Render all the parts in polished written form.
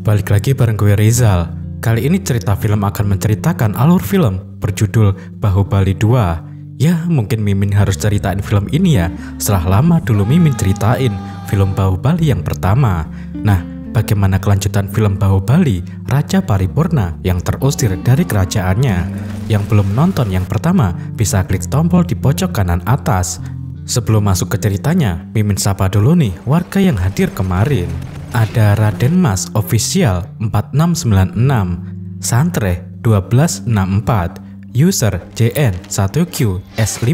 balik lagi bareng gue Rizal. Kali ini cerita film akan menceritakan alur film berjudul Bahubali 2. Ya mungkin Mimin harus ceritain film ini ya, setelah lama dulu Mimin ceritain film Bahubali yang pertama. Nah, bagaimana kelanjutan film Bahubali, Raja Paripurna yang terusir dari kerajaannya? Yang belum nonton yang pertama bisa klik tombol di pojok kanan atas. Sebelum masuk ke ceritanya, Mimin sapa dulu nih warga yang hadir kemarin. Ada Raden Mas Official 4696, Santre 1264, User JN1Q S5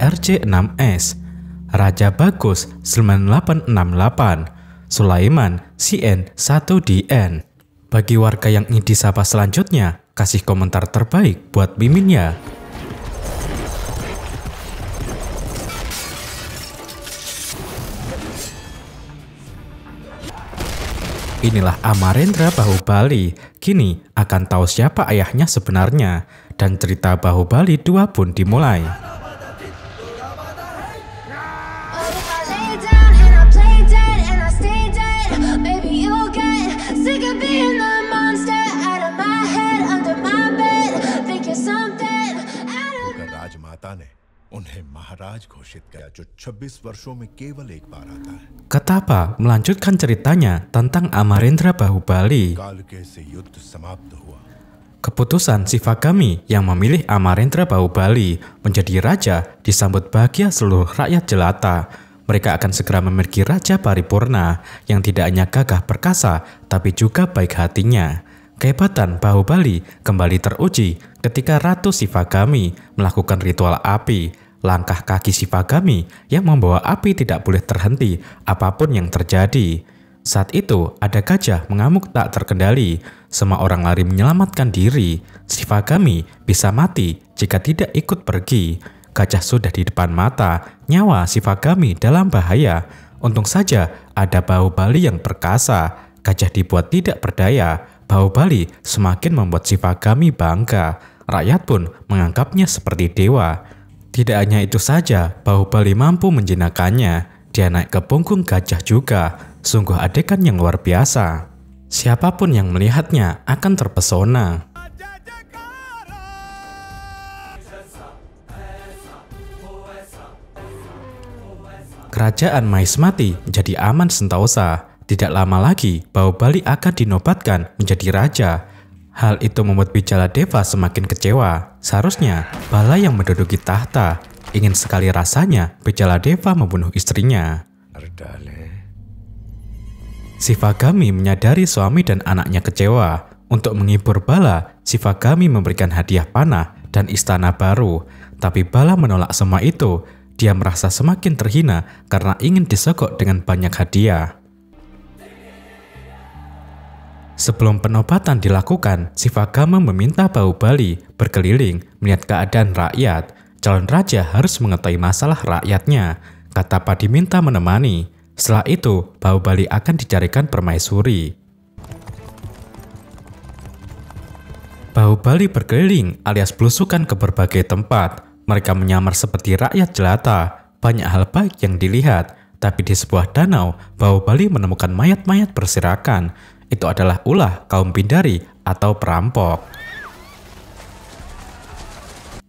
RJ6S, Raja Bagus 9868, Sulaiman CN1DN. Bagi warga yang ingin disapa selanjutnya, kasih komentar terbaik buat Mimin ya. Inilah Amarendra Bahubali. Kini akan tahu siapa ayahnya sebenarnya. Dan cerita Bahubali 2 pun dimulai. Katapa melanjutkan ceritanya tentang Amarendra Bahubali. Keputusan Sivagami yang memilih Amarendra Bahubali menjadi raja disambut bahagia seluruh rakyat jelata. Mereka akan segera memiliki Raja Paripurna yang tidak hanya gagah perkasa tapi juga baik hatinya. Kehebatan Bahubali kembali teruji ketika Ratu Sivagami melakukan ritual api. Langkah kaki Sivagami yang membawa api tidak boleh terhenti apapun yang terjadi. Saat itu ada gajah mengamuk tak terkendali. Semua orang lari menyelamatkan diri. Sivagami bisa mati jika tidak ikut pergi. Gajah sudah di depan mata. Nyawa Sivagami dalam bahaya. Untung saja ada Bahubali yang perkasa. Gajah dibuat tidak berdaya. Bahubali semakin membuat Sivagami bangga. Rakyat pun menganggapnya seperti dewa. Tidak hanya itu saja, Bahubali mampu menjinakkannya. Dia naik ke punggung gajah juga. Sungguh adegan yang luar biasa. Siapapun yang melihatnya akan terpesona. Kerajaan Mahismati menjadi aman sentosa. Tidak lama lagi, Bahubali akan dinobatkan menjadi raja. Hal itu membuat Bijala Deva semakin kecewa. Seharusnya Bala yang menduduki tahta. Ingin sekali rasanya Bijala Deva membunuh istrinya. Sivagami menyadari suami dan anaknya kecewa. Untuk menghibur Bala, Sivagami memberikan hadiah panah dan istana baru. Tapi Bala menolak semua itu. Dia merasa semakin terhina karena ingin disogok dengan banyak hadiah. Sebelum penobatan dilakukan, Sivagami meminta Bahubali berkeliling melihat keadaan rakyat. Calon raja harus mengetahui masalah rakyatnya. Katapa diminta menemani. Setelah itu, Bahubali akan dicarikan permaisuri. Bahubali berkeliling alias belusukan ke berbagai tempat. Mereka menyamar seperti rakyat jelata. Banyak hal baik yang dilihat. Tapi di sebuah danau, Bahubali menemukan mayat-mayat berserakan. Itu adalah ulah kaum Pindari atau perampok.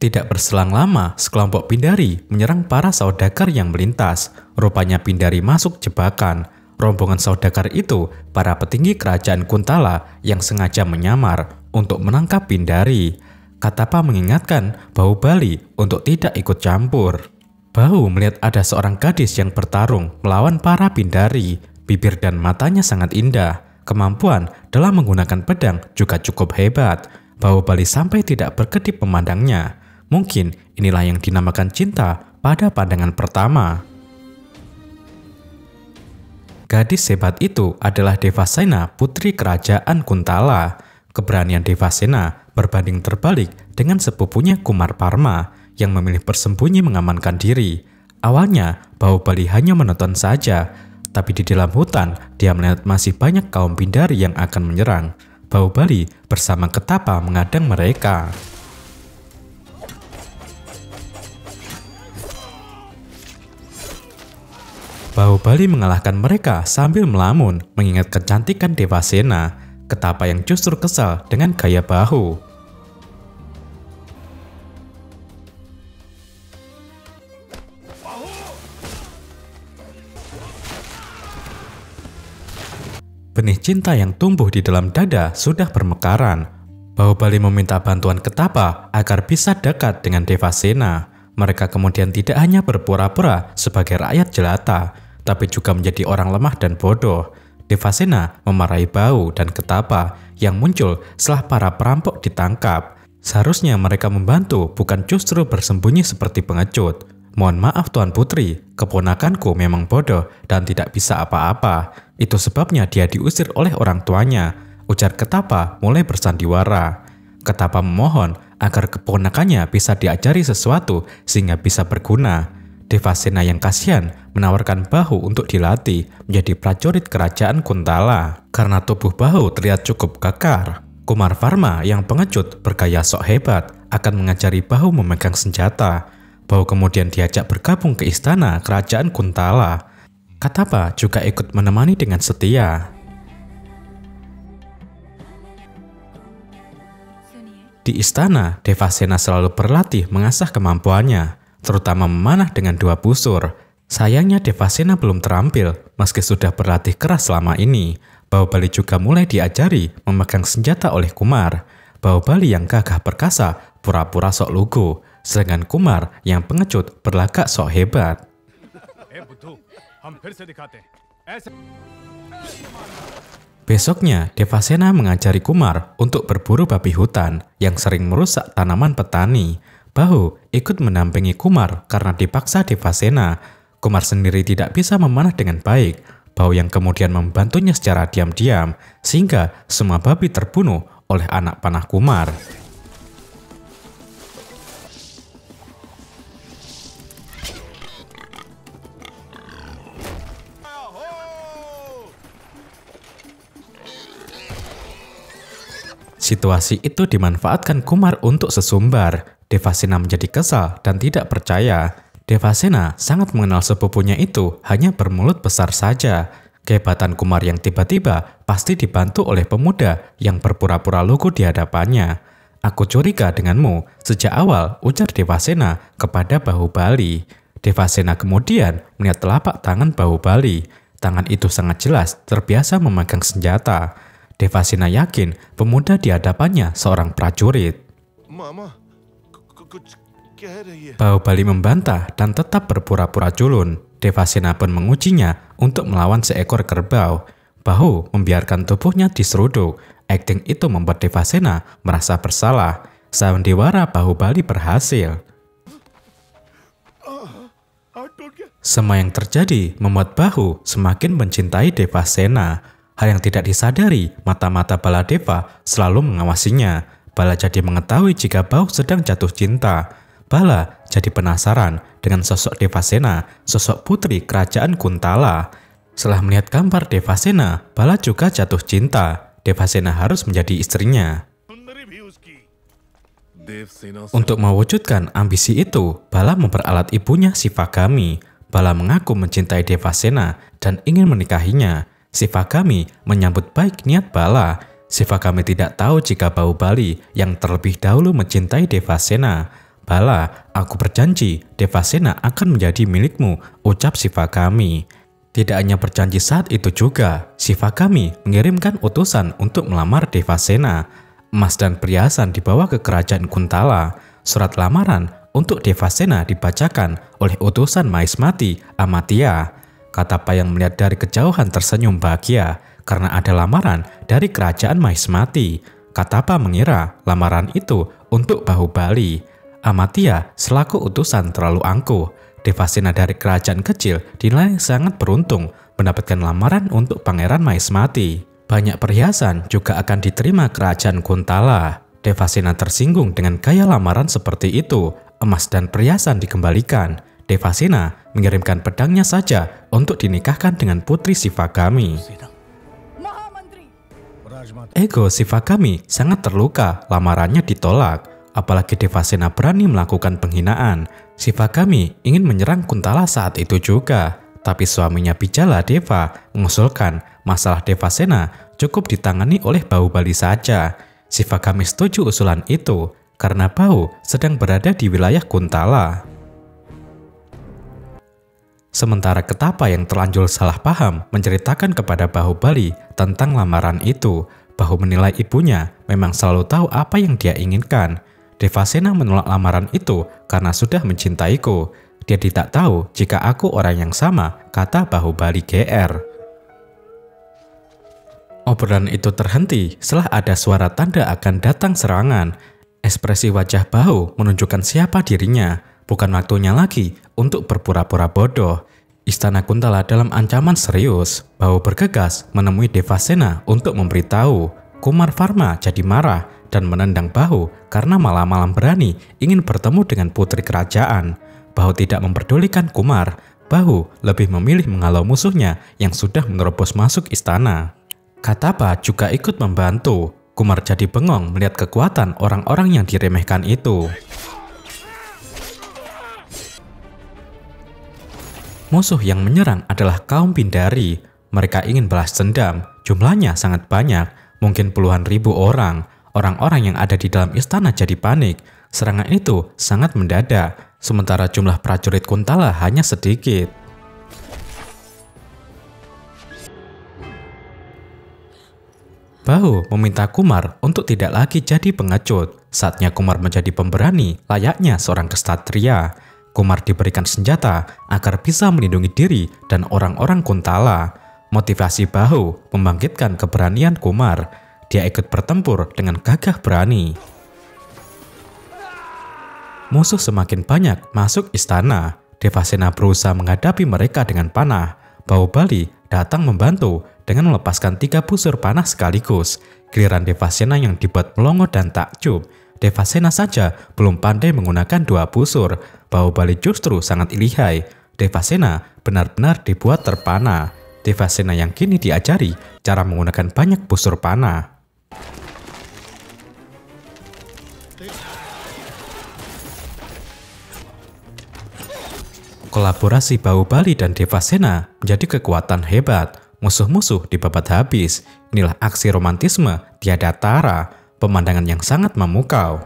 Tidak berselang lama, sekelompok Pindari menyerang para saudagar yang melintas. Rupanya Pindari masuk jebakan. Rombongan saudagar itu para petinggi kerajaan Kuntala yang sengaja menyamar untuk menangkap Pindari. Katapa mengingatkan Bahubali untuk tidak ikut campur. Bahu melihat ada seorang gadis yang bertarung melawan para Pindari. Bibir dan matanya sangat indah. Kemampuan dalam menggunakan pedang juga cukup hebat. Bahubali sampai tidak berkedip memandangnya. Mungkin inilah yang dinamakan cinta pada pandangan pertama. Gadis hebat itu adalah Devasena, putri kerajaan Kuntala. Keberanian Devasena berbanding terbalik dengan sepupunya Kumar Parma yang memilih bersembunyi mengamankan diri. Awalnya Bahubali hanya menonton saja. Tapi di dalam hutan, dia melihat masih banyak kaum Pindari yang akan menyerang. Bahubali bersama Katapa mengadang mereka. Bahubali mengalahkan mereka sambil melamun, mengingat kecantikan Devasena. Ketapa yang justru kesal dengan gaya Bahu. Benih cinta yang tumbuh di dalam dada sudah bermekaran. Bahubali meminta bantuan Ketapa agar bisa dekat dengan Devasena. Mereka kemudian tidak hanya berpura-pura sebagai rakyat jelata, tapi juga menjadi orang lemah dan bodoh. Devasena memarahi Bahu dan Ketapa yang muncul setelah para perampok ditangkap. Seharusnya mereka membantu, bukan justru bersembunyi seperti pengecut. Mohon maaf Tuan Putri, keponakanku memang bodoh dan tidak bisa apa-apa. Itu sebabnya dia diusir oleh orang tuanya, ujar Ketapa mulai bersandiwara. Ketapa memohon agar keponakannya bisa diajari sesuatu sehingga bisa berguna. Devasena yang kasihan menawarkan Bahu untuk dilatih menjadi prajurit kerajaan Kuntala. Karena tubuh Bahu terlihat cukup kekar, Kumar Varma yang pengecut bergaya sok hebat akan mengajari Bahu memegang senjata. Bahu kemudian diajak bergabung ke istana kerajaan Kuntala. Ketapa juga ikut menemani dengan setia. Di istana, Devasena selalu berlatih mengasah kemampuannya, terutama memanah dengan 2 busur. Sayangnya Devasena belum terampil, meski sudah berlatih keras selama ini. Bahubali juga mulai diajari memegang senjata oleh Kumar. Bahubali yang gagah perkasa pura-pura sok lugu, sedangkan Kumar yang pengecut berlagak sok hebat. Besoknya, Devasena mengajari Kumar untuk berburu babi hutan yang sering merusak tanaman petani. Bahu ikut mendampingi Kumar karena dipaksa Devasena. Kumar sendiri tidak bisa memanah dengan baik. Bahu yang kemudian membantunya secara diam-diam, sehingga semua babi terbunuh oleh anak panah Kumar. Situasi itu dimanfaatkan Kumar untuk sesumbar. Devasena menjadi kesal dan tidak percaya. Devasena sangat mengenal sepupunya itu hanya bermulut besar saja. Kehebatan Kumar yang tiba-tiba pasti dibantu oleh pemuda yang berpura-pura lugu di hadapannya. Aku curiga denganmu sejak awal, ujar Devasena kepada Bahubali. Devasena kemudian melihat telapak tangan Bahubali. Tangan itu sangat jelas terbiasa memegang senjata. Devasena yakin pemuda di hadapannya seorang prajurit. Bahubali membantah dan tetap berpura-pura culun. Devasena pun mengujinya untuk melawan seekor kerbau. Bahu membiarkan tubuhnya diseruduk. Akting itu membuat Devasena merasa bersalah. Sandiwara Bahubali berhasil. Semua yang terjadi membuat Bahu semakin mencintai Devasena. Hal yang tidak disadari, mata-mata Baladeva selalu mengawasinya. Bala jadi mengetahui jika Bahu sedang jatuh cinta. Bala jadi penasaran dengan sosok Devasena, sosok putri kerajaan Kuntala. Setelah melihat gambar Devasena, Bala juga jatuh cinta. Devasena harus menjadi istrinya. Untuk mewujudkan ambisi itu, Bala memperalat ibunya Sivagami. Bala mengaku mencintai Devasena dan ingin menikahinya. Sivagami menyambut baik niat Bala. Sivagami tidak tahu jika Bahubali yang terlebih dahulu mencintai Devasena. Bala, aku berjanji Devasena akan menjadi milikmu, ucap Sivagami. Tidak hanya berjanji saat itu juga, Sivagami mengirimkan utusan untuk melamar Devasena. Emas dan perhiasan dibawa ke kerajaan Kuntala. Surat lamaran untuk Devasena dibacakan oleh utusan Mahismati Amatya. Ketapa yang melihat dari kejauhan tersenyum bahagia karena ada lamaran dari kerajaan Mahismati. Ketapa mengira lamaran itu untuk Bahubali. Amatya selaku utusan terlalu angkuh. Devasena dari kerajaan kecil dinilai sangat beruntung mendapatkan lamaran untuk Pangeran Mahismati. Banyak perhiasan juga akan diterima kerajaan Kuntala. Devasena tersinggung dengan gaya lamaran seperti itu. Emas dan perhiasan dikembalikan. Devasena mengirimkan pedangnya saja untuk dinikahkan dengan putri Sivagami. Ego Sivagami sangat terluka, lamarannya ditolak. Apalagi Devasena berani melakukan penghinaan. Sivagami ingin menyerang Kuntala saat itu juga. Tapi suaminya Bijala Deva mengusulkan masalah Devasena cukup ditangani oleh Bahubali saja. Sivagami setuju usulan itu karena Bahu sedang berada di wilayah Kuntala. Sementara Ketapa yang terlanjur salah paham menceritakan kepada Bahubali tentang lamaran itu. Bahu menilai ibunya memang selalu tahu apa yang dia inginkan. Devasena menolak lamaran itu karena sudah mencintaiku. Dia tidak tahu jika aku orang yang sama, kata Bahubali GR. Obrolan itu terhenti setelah ada suara tanda akan datang serangan. Ekspresi wajah Bahu menunjukkan siapa dirinya. Bukan waktunya lagi untuk berpura-pura bodoh. Istana Kuntala dalam ancaman serius. Bahu bergegas menemui Devasena untuk memberitahu. Kumar Varma jadi marah dan menendang Bahu karena malam-malam berani ingin bertemu dengan putri kerajaan. Bahu tidak memperdulikan Kumar. Bahu lebih memilih menghalau musuhnya yang sudah menerobos masuk istana. Katapa juga ikut membantu. Kumar jadi bengong melihat kekuatan orang-orang yang diremehkan itu. Musuh yang menyerang adalah kaum Pindari. Mereka ingin balas dendam. Jumlahnya sangat banyak, mungkin puluhan ribu orang. Orang-orang yang ada di dalam istana jadi panik. Serangan itu sangat mendadak, sementara jumlah prajurit Kuntala hanya sedikit. Bahu meminta Kumar untuk tidak lagi jadi pengecut. Saatnya Kumar menjadi pemberani, layaknya seorang kesatria. Kumar diberikan senjata agar bisa melindungi diri dan orang-orang Kuntala. Motivasi Bahu membangkitkan keberanian Kumar. Dia ikut bertempur dengan gagah berani. Musuh semakin banyak masuk istana. Devasena berusaha menghadapi mereka dengan panah. Bahubali datang membantu dengan melepaskan 3 busur panah sekaligus. Giliran Devasena yang dibuat melongo dan takjub. Devasena saja belum pandai menggunakan 2 busur. Bahubali justru sangat lihai. Devasena benar-benar dibuat terpana. Devasena yang kini diajari cara menggunakan banyak busur panah. Kolaborasi Bahubali dan Devasena menjadi kekuatan hebat. Musuh-musuh dibabat habis. Inilah aksi romantisme tiada tara, pemandangan yang sangat memukau.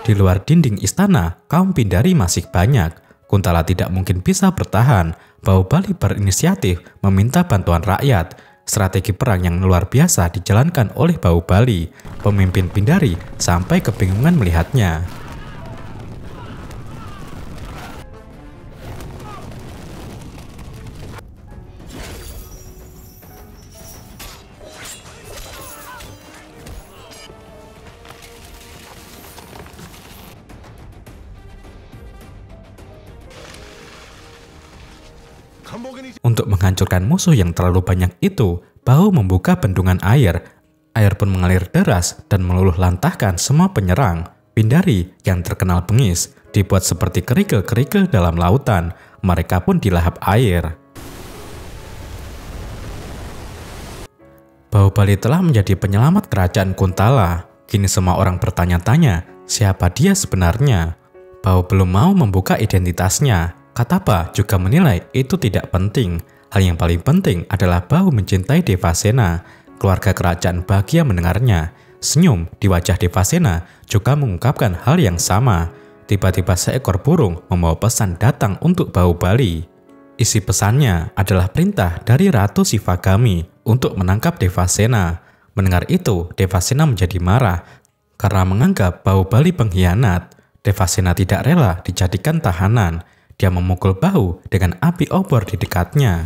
Di luar dinding istana, kaum Pindari masih banyak. Kuntala tidak mungkin bisa bertahan. Bahubali berinisiatif meminta bantuan rakyat. Strategi perang yang luar biasa dijalankan oleh Bahubali. Pemimpin Pindari sampai kebingungan melihatnya. Untuk menghancurkan musuh yang terlalu banyak itu, Bahu membuka bendungan air. Air pun mengalir deras dan meluluh lantahkan semua penyerang. Pindari yang terkenal bengis dibuat seperti kerikil-kerikil dalam lautan. Mereka pun dilahap air. Bahubali telah menjadi penyelamat kerajaan Kuntala. Kini semua orang bertanya-tanya, siapa dia sebenarnya? Bahu belum mau membuka identitasnya. Katapa juga menilai itu tidak penting. Hal yang paling penting adalah Bahu mencintai Devasena. Keluarga kerajaan bahagia mendengarnya. Senyum di wajah Devasena juga mengungkapkan hal yang sama. Tiba-tiba seekor burung membawa pesan datang untuk Bahubali. Isi pesannya adalah perintah dari Ratu Sivagami untuk menangkap Devasena. Mendengar itu, Devasena menjadi marah karena menganggap Bahubali pengkhianat. Devasena tidak rela dijadikan tahanan. Dia memukul Bahu dengan api obor di dekatnya.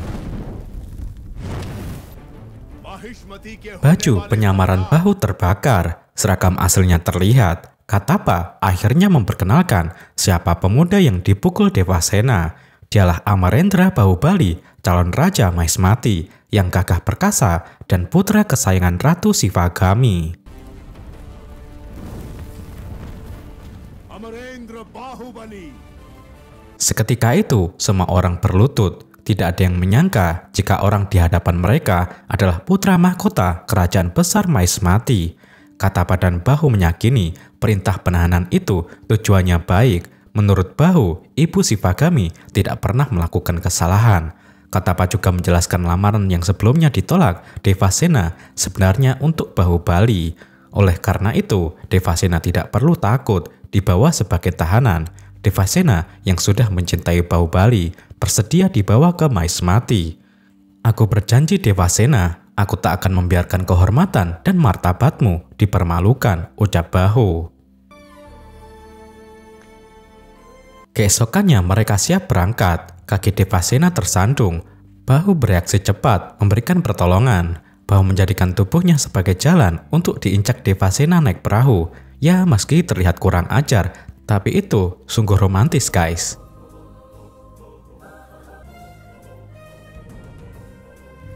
Baju penyamaran Bahu terbakar, seragam aslinya terlihat. Katapa akhirnya memperkenalkan siapa pemuda yang dipukul Devasena. Dialah Amarendra Bahubali, calon Raja Mahismati, yang gagah perkasa dan putra kesayangan Ratu Sivagami. Amarendra Bahubali. Seketika itu, semua orang berlutut. Tidak ada yang menyangka jika orang di hadapan mereka adalah putra mahkota kerajaan besar Mahismati. Katapa dan Bahu meyakini perintah penahanan itu tujuannya baik, Menurut Bahu, ibu Shivagami tidak pernah melakukan kesalahan. Katapa juga menjelaskan lamaran yang sebelumnya ditolak Devasena sebenarnya untuk Bahubali. Oleh karena itu, Devasena tidak perlu takut dibawa sebagai tahanan. Devasena yang sudah mencintai Bahubali bersedia dibawa ke Mahismati. Aku berjanji Devasena, aku tak akan membiarkan kehormatan dan martabatmu dipermalukan, ucap Bahu. Keesokannya mereka siap berangkat. Kaki Devasena tersandung. Bahu bereaksi cepat memberikan pertolongan. Bahu menjadikan tubuhnya sebagai jalan untuk diinjak Devasena naik perahu. Ya meski terlihat kurang ajar, tapi itu sungguh romantis guys.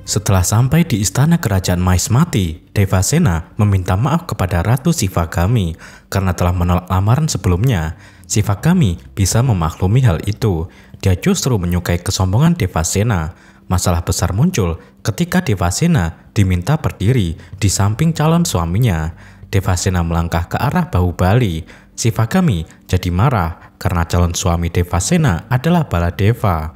Setelah sampai di istana kerajaan Mahismati, Devasena meminta maaf kepada Ratu Shivagami karena telah menolak lamaran sebelumnya. Shivagami bisa memaklumi hal itu. Dia justru menyukai kesombongan Devasena. Masalah besar muncul ketika Devasena diminta berdiri di samping calon suaminya. Devasena melangkah ke arah Bahubali. Shivagami jadi marah karena calon suami Devasena adalah Baladeva.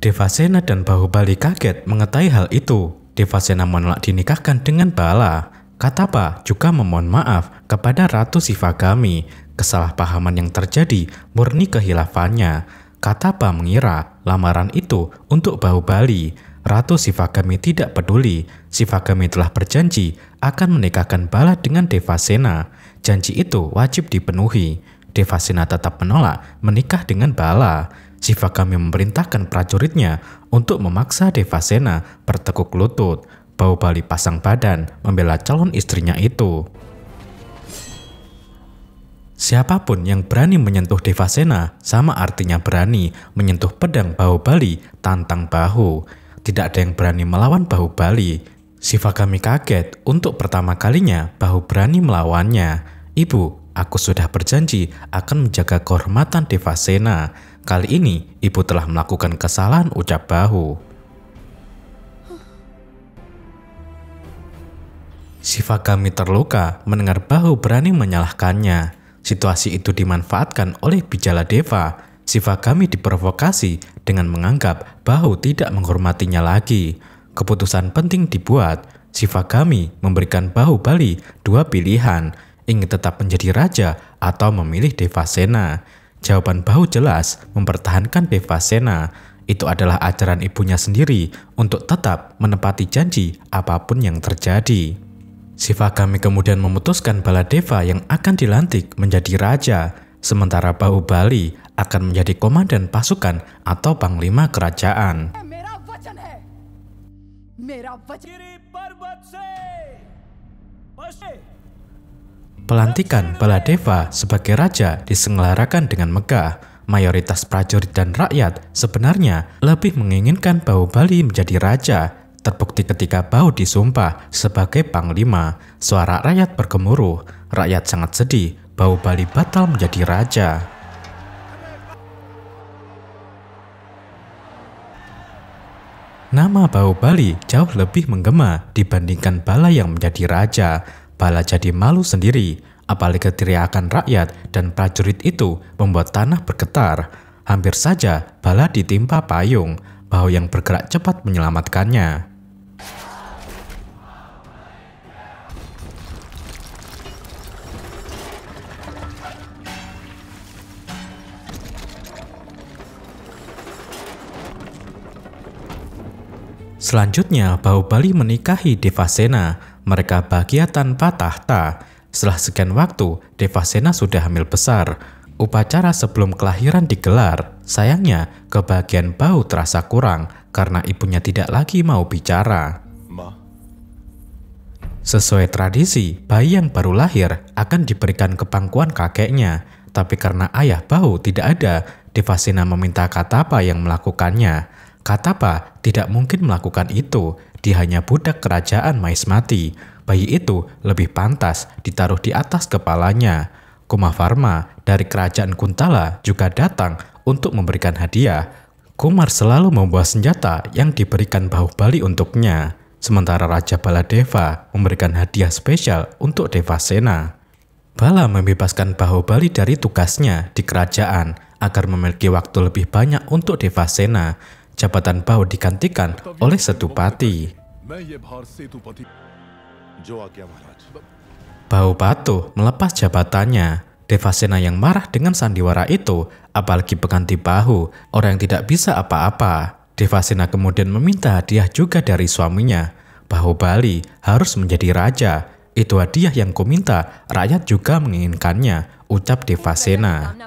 Devasena dan Bahubali kaget mengetahui hal itu. Devasena menolak dinikahkan dengan Bala. Katapa juga memohon maaf kepada Ratu Shivagami. Kesalahpahaman yang terjadi murni kehilafannya. Katapa mengira lamaran itu untuk Bahubali. Ratu Shivagami tidak peduli. Shivagami telah berjanji akan menikahkan Bala dengan Devasena. Janji itu wajib dipenuhi. Devasena tetap menolak menikah dengan Bala. Shivagami memerintahkan prajuritnya untuk memaksa Devasena bertekuk lutut. Bahubali pasang badan membela calon istrinya itu. Siapapun yang berani menyentuh Devasena sama artinya berani menyentuh pedang Bahubali tantang Bahu. Tidak ada yang berani melawan Bahubali. Shivagami kaget untuk pertama kalinya Bahu berani melawannya. Ibu, aku sudah berjanji akan menjaga kehormatan Devasena. Kali ini ibu telah melakukan kesalahan, ucap Bahu. Shivagami terluka mendengar Bahu berani menyalahkannya. Situasi itu dimanfaatkan oleh Bijaladeva. Shivagami diprovokasi dengan menganggap Bahu tidak menghormatinya lagi. Keputusan penting dibuat. Shivagami memberikan Bahubali dua pilihan, ingin tetap menjadi raja atau memilih Devasena. Jawaban Bahu jelas, mempertahankan Devasena. Itu adalah ajaran ibunya sendiri untuk tetap menepati janji apapun yang terjadi. Shivagami kemudian memutuskan Baladeva yang akan dilantik menjadi raja, sementara Bahubali akan menjadi komandan pasukan atau panglima kerajaan. Pelantikan Baladeva sebagai raja diselenggarakan dengan megah. Mayoritas prajurit dan rakyat sebenarnya lebih menginginkan Bahubali menjadi raja. Terbukti ketika Bahu disumpah sebagai panglima. Suara rakyat bergemuruh. Rakyat sangat sedih Bahubali batal menjadi raja. Nama Bahubali jauh lebih menggema dibandingkan Bala yang menjadi raja. Bala jadi malu sendiri, apalagi teriakan rakyat dan prajurit itu membuat tanah bergetar. Hampir saja Bala ditimpa payung. Bahu yang bergerak cepat menyelamatkannya. Selanjutnya, Bahubali menikahi Devasena. Mereka bahagia tanpa tahta. Setelah sekian waktu, Devasena sudah hamil besar. Upacara sebelum kelahiran digelar. Sayangnya, kebahagiaan Bahu terasa kurang karena ibunya tidak lagi mau bicara. Sesuai tradisi, bayi yang baru lahir akan diberikan ke pangkuan kakeknya. Tapi karena ayah Bahu tidak ada, Devasena meminta Katapa yang melakukannya. Katapa tidak mungkin melakukan itu. Dia hanya budak kerajaan Mahismati. Bayi itu lebih pantas ditaruh di atas kepalanya. Kumavarma dari kerajaan Kuntala juga datang untuk memberikan hadiah. Kumar selalu membawa senjata yang diberikan Bahubali untuknya. Sementara Raja Baladeva memberikan hadiah spesial untuk Devasena. Bala membebaskan Bahubali dari tugasnya di kerajaan. agar memiliki waktu lebih banyak untuk Devasena. Jabatan Bahu digantikan oleh Setupati. Bahu patuh melepas jabatannya. Devasena yang marah dengan sandiwara itu, apalagi pengganti Bahu, orang yang tidak bisa apa-apa. Devasena kemudian meminta hadiah juga dari suaminya. Bahubali harus menjadi raja. Itu hadiah yang kuminta, rakyat juga menginginkannya, ucap Devasena.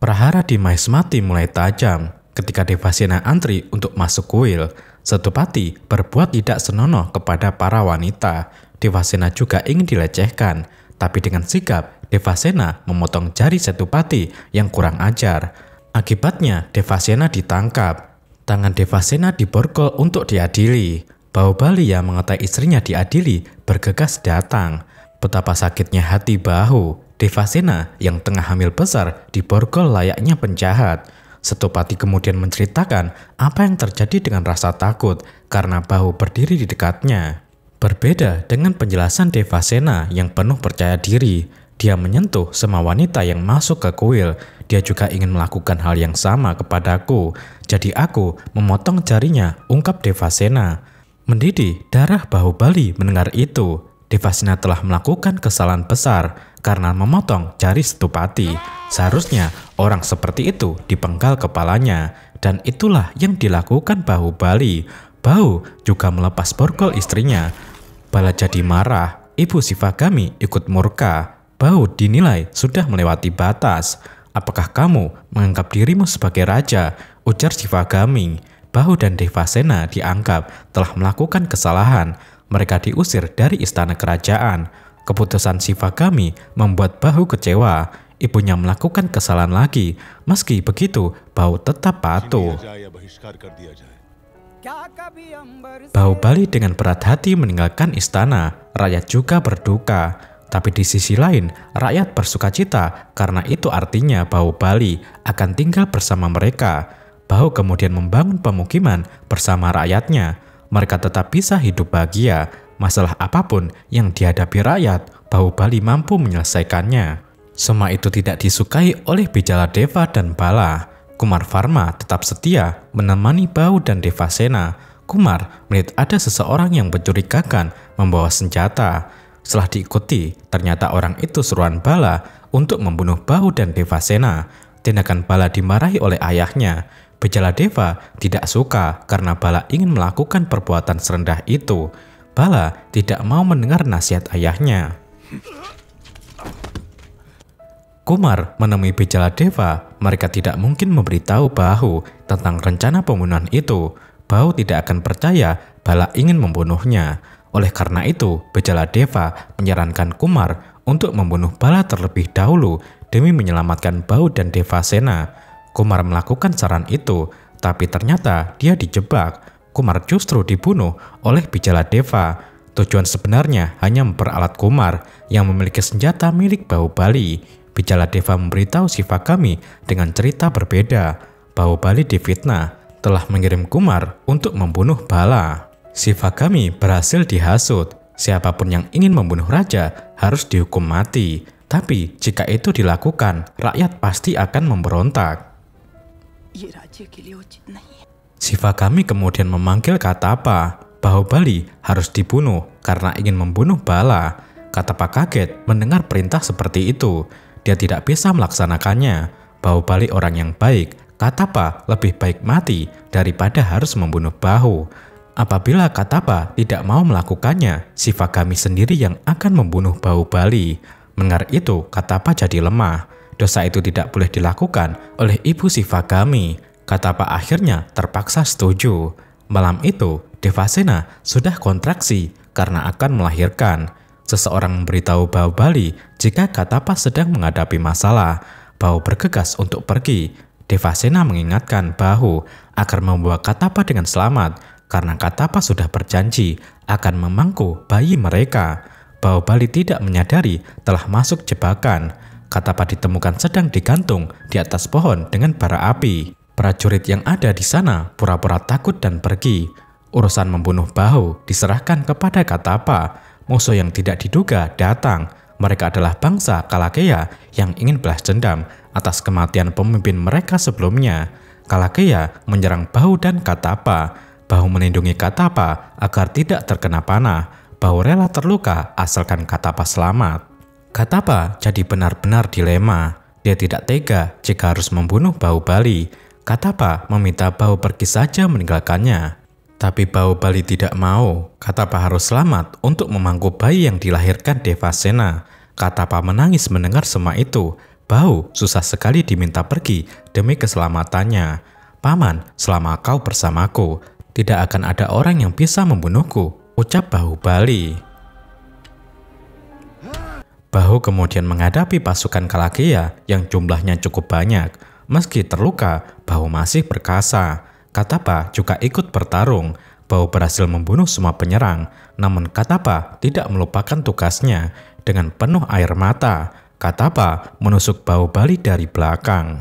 Prahara di Mahismati mulai tajam. Ketika Devasena antri untuk masuk kuil, Setupati berbuat tidak senonoh kepada para wanita. Devasena juga ingin dilecehkan, tapi dengan sigap Devasena memotong jari Setupati yang kurang ajar. Akibatnya Devasena ditangkap. Tangan Devasena diborgol untuk diadili. Bahubali yang mengetahui istrinya diadili bergegas datang. Betapa sakitnya hati Bahu. Devasena yang tengah hamil besar diborgol layaknya penjahat. Setupati kemudian menceritakan apa yang terjadi dengan rasa takut karena Bahu berdiri di dekatnya. Berbeda dengan penjelasan Devasena yang penuh percaya diri, dia menyentuh semua wanita yang masuk ke kuil. Dia juga ingin melakukan hal yang sama kepadaku. Jadi aku memotong jarinya, ungkap Devasena. Mendidih darah Bahubali mendengar itu. Devasena telah melakukan kesalahan besar karena memotong jari Setupati. Seharusnya orang seperti itu dipenggal kepalanya, dan itulah yang dilakukan Bahubali. Bahu juga melepas borgol istrinya. Bala jadi marah, Ibu Shivagami ikut murka. Bahu dinilai sudah melewati batas. Apakah kamu menganggap dirimu sebagai raja? Ujar Shivagami. Bahu dan Devasena dianggap telah melakukan kesalahan. Mereka diusir dari istana kerajaan. Keputusan Shivagami membuat Bahu kecewa. Ibunya melakukan kesalahan lagi. Meski begitu, Bahu tetap patuh. Bahubali dengan berat hati meninggalkan istana. Rakyat juga berduka. Tapi di sisi lain, rakyat bersukacita karena itu artinya Bahubali akan tinggal bersama mereka. Bahu kemudian membangun pemukiman bersama rakyatnya. Mereka tetap bisa hidup bahagia. Masalah apapun yang dihadapi rakyat, Bahubali mampu menyelesaikannya. Semua itu tidak disukai oleh Bijaladeva dan Bala. Kumar Varma tetap setia menemani Bahu dan Devasena. Kumar melihat ada seseorang yang mencurigakan membawa senjata. Setelah diikuti, ternyata orang itu seruan Bala untuk membunuh Bahu dan Devasena. Tindakan Bala dimarahi oleh ayahnya. Bijaladeva tidak suka karena Bala ingin melakukan perbuatan serendah itu. Bala tidak mau mendengar nasihat ayahnya. Kumar menemui Bijaladeva. Mereka tidak mungkin memberitahu Bahu tentang rencana pembunuhan itu. Bahu tidak akan percaya Bala ingin membunuhnya. Oleh karena itu, Bijaladeva menyarankan Kumar untuk membunuh Bala terlebih dahulu demi menyelamatkan Bahu dan Devasena. Kumar melakukan saran itu, tapi ternyata dia dijebak. Kumar justru dibunuh oleh Bijaladeva. Tujuan sebenarnya hanya memperalat Kumar yang memiliki senjata milik Bahubali. Bijaladeva memberitahu Shivagami dengan cerita berbeda. Bahubali difitnah, telah mengirim Kumar untuk membunuh Bala. Shivagami berhasil dihasut. Siapapun yang ingin membunuh raja harus dihukum mati. Tapi jika itu dilakukan, rakyat pasti akan memberontak. Shivagami kemudian memanggil Katapa. Bahubali harus dibunuh karena ingin membunuh Bala. Katapa kaget mendengar perintah seperti itu. Dia tidak bisa melaksanakannya. Bahubali orang yang baik. Katapa lebih baik mati daripada harus membunuh Bahu. Apabila Katapa tidak mau melakukannya, Shivagami sendiri yang akan membunuh Bahubali. Mendengar itu, Katapa jadi lemah. Dosa itu tidak boleh dilakukan oleh ibu Shivagami. Katapa akhirnya terpaksa setuju. Malam itu, Devasena sudah kontraksi karena akan melahirkan. Seseorang memberitahu Bahubali jika Katapa sedang menghadapi masalah. Bahu bergegas untuk pergi. Devasena mengingatkan Bahu agar membawa Katapa dengan selamat karena Katapa sudah berjanji akan memangku bayi mereka. Bahubali tidak menyadari telah masuk jebakan. Katapa ditemukan sedang digantung di atas pohon dengan bara api. Prajurit yang ada di sana pura-pura takut dan pergi. Urusan membunuh Bahu diserahkan kepada Katapa. Musuh yang tidak diduga datang. Mereka adalah bangsa Kalakeya yang ingin balas dendam atas kematian pemimpin mereka sebelumnya. Kalakeya menyerang Bahu dan Katapa. Bahu melindungi Katapa agar tidak terkena panah. Bahu rela terluka asalkan Katapa selamat. Katapa jadi benar-benar dilema. Dia tidak tega jika harus membunuh Bahubali. Katapa meminta Bahu pergi saja meninggalkannya. Tapi Bahubali tidak mau. Katapa harus selamat untuk memangku bayi yang dilahirkan Devasena. Katapa menangis mendengar semua itu. Bahu susah sekali diminta pergi demi keselamatannya. Paman, selama kau bersamaku, tidak akan ada orang yang bisa membunuhku, ucap Bahubali. Bahu kemudian menghadapi pasukan Kalakeya yang jumlahnya cukup banyak. Meski terluka, Bahu masih perkasa. Katapa juga ikut bertarung. Bahu berhasil membunuh semua penyerang, namun Katapa tidak melupakan tugasnya. Dengan penuh air mata, Katapa menusuk Bahubali dari belakang.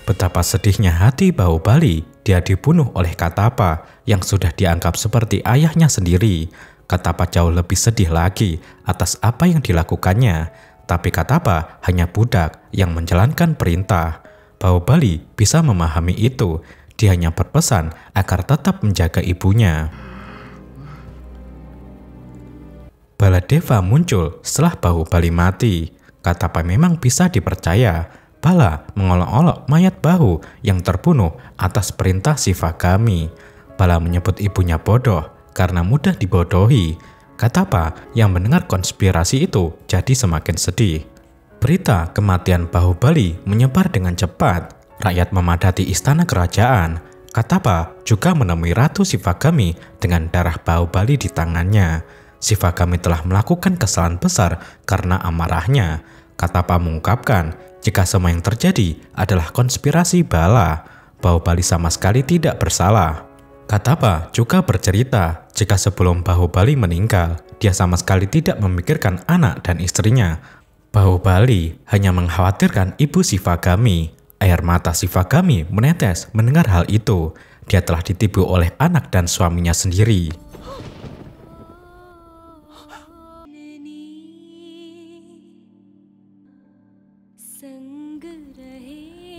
Betapa sedihnya hati Bahubali, dia dibunuh oleh Katapa yang sudah dianggap seperti ayahnya sendiri. Katapa jauh lebih sedih lagi atas apa yang dilakukannya. Tapi Katapa hanya budak yang menjalankan perintah. Bahubali bisa memahami itu. Dia hanya berpesan agar tetap menjaga ibunya. Baladeva muncul setelah Bahubali mati. Katapa memang bisa dipercaya. Bala mengolok-olok mayat Bahu yang terbunuh atas perintah Shivagami. Bala menyebut ibunya bodoh karena mudah dibodohi. Katapa yang mendengar konspirasi itu jadi semakin sedih. Berita kematian Bahubali menyebar dengan cepat. Rakyat memadati istana kerajaan. Katapa juga menemui Ratu Shivagami dengan darah Bahubali di tangannya. Shivagami telah melakukan kesalahan besar karena amarahnya. Katapa mengungkapkan jika semua yang terjadi adalah konspirasi Bala. Bahubali sama sekali tidak bersalah. Katapa juga bercerita jika sebelum Bahubali meninggal, dia sama sekali tidak memikirkan anak dan istrinya. Bahubali hanya mengkhawatirkan ibu Shivagami. Air mata Shivagami menetes mendengar hal itu. Dia telah ditipu oleh anak dan suaminya sendiri.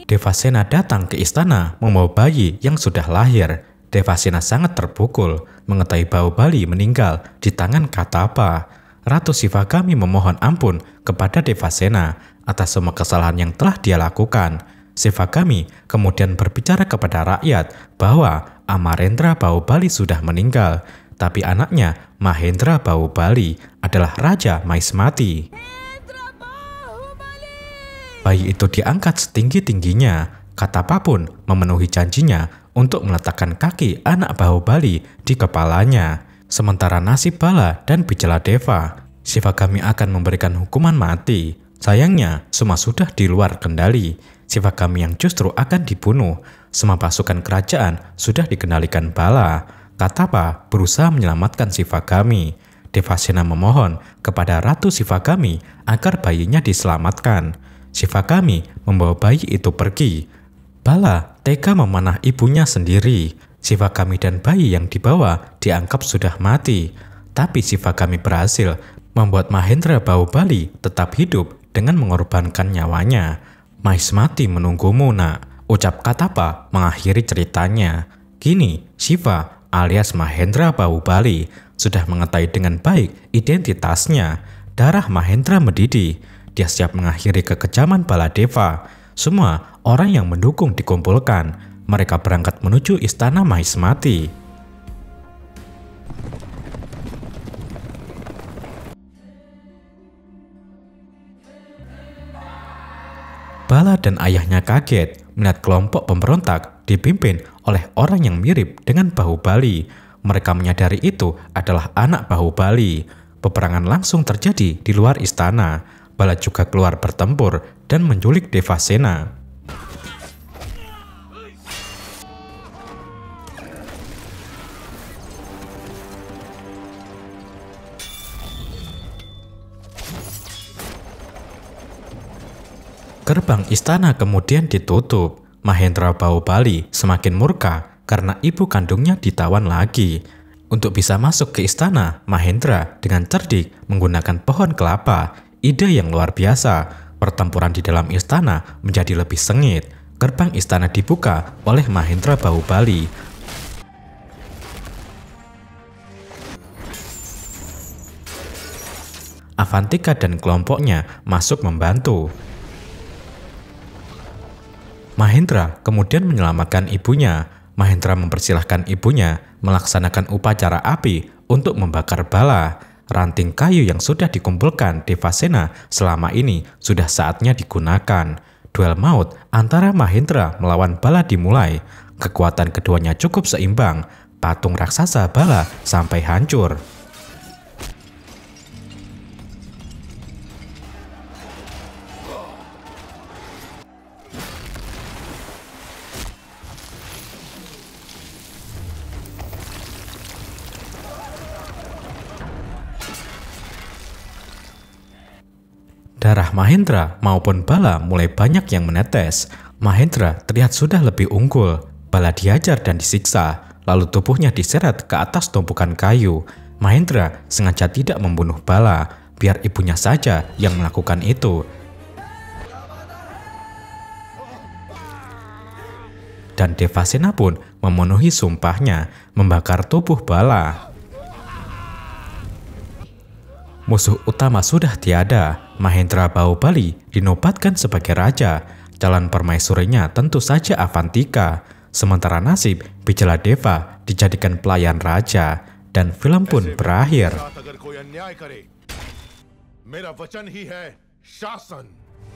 Devasena datang ke istana membawa bayi yang sudah lahir. Devasena sangat terpukul mengetahui Bahubali meninggal di tangan Katapa. Ratu Shivagami memohon ampun kepada Devasena atas semua kesalahan yang telah dia lakukan. Shivagami kemudian berbicara kepada rakyat bahwa Amarendra Bahubali sudah meninggal, tapi anaknya Mahendra Bahubali adalah Raja Mahismati. Bayi itu diangkat setinggi-tingginya. Katapa pun memenuhi janjinya untuk meletakkan kaki anak Bahubali di kepalanya. Sementara nasib Bala dan Bijaladeva, Shivagami akan memberikan hukuman mati. Sayangnya, semua sudah di luar kendali. Shivagami yang justru akan dibunuh. Semua pasukan kerajaan sudah dikendalikan Bala. Katapa berusaha menyelamatkan Shivagami. Devasena memohon kepada Ratu Shivagami agar bayinya diselamatkan. Shivagami membawa bayi itu pergi. Bala tega memanah ibunya sendiri. Shivagami dan bayi yang dibawa dianggap sudah mati. Tapi Shivagami berhasil membuat Mahendra Bahubali tetap hidup dengan mengorbankan nyawanya. Mahismati menunggumu, nak, ucap Katapa mengakhiri ceritanya. Kini Shiva alias Mahendra Bahubali sudah mengetahui dengan baik identitasnya. Darah Mahendra mendidih. Dia siap mengakhiri kekejaman Baladeva. Semua orang yang mendukung dikumpulkan. Mereka berangkat menuju istana Mahismati. Bala dan ayahnya kaget melihat kelompok pemberontak dipimpin oleh orang yang mirip dengan Bahubali. Mereka menyadari itu adalah anak Bahubali. Peperangan langsung terjadi di luar istana. Bala juga keluar bertempur dan menculik Devasena. Gerbang istana kemudian ditutup. Mahendra Bahubali semakin murka karena ibu kandungnya ditawan lagi. Untuk bisa masuk ke istana, Mahendra dengan cerdik menggunakan pohon kelapa. Ide yang luar biasa. Pertempuran di dalam istana menjadi lebih sengit. Gerbang istana dibuka oleh Mahendra Bahubali. Avantika dan kelompoknya masuk membantu. Mahendra kemudian menyelamatkan ibunya. Mahendra mempersilahkan ibunya melaksanakan upacara api untuk membakar bala. Ranting kayu yang sudah dikumpulkan Devasena selama ini sudah saatnya digunakan. Duel maut antara Mahendra melawan bala dimulai. Kekuatan keduanya cukup seimbang. Patung raksasa bala sampai hancur. Darah Mahendra maupun bala mulai banyak yang menetes. Mahendra terlihat sudah lebih unggul. Bala diajar dan disiksa, lalu tubuhnya diseret ke atas tumpukan kayu. Mahendra sengaja tidak membunuh bala, biar ibunya saja yang melakukan itu. Dan Devasena pun memenuhi sumpahnya, membakar tubuh bala. Musuh utama sudah tiada. Mahendra Bahubali dinobatkan sebagai raja. Calon permaisurinya tentu saja Avantika. Sementara nasib Bijaladeva dijadikan pelayan raja. Dan film pun berakhir.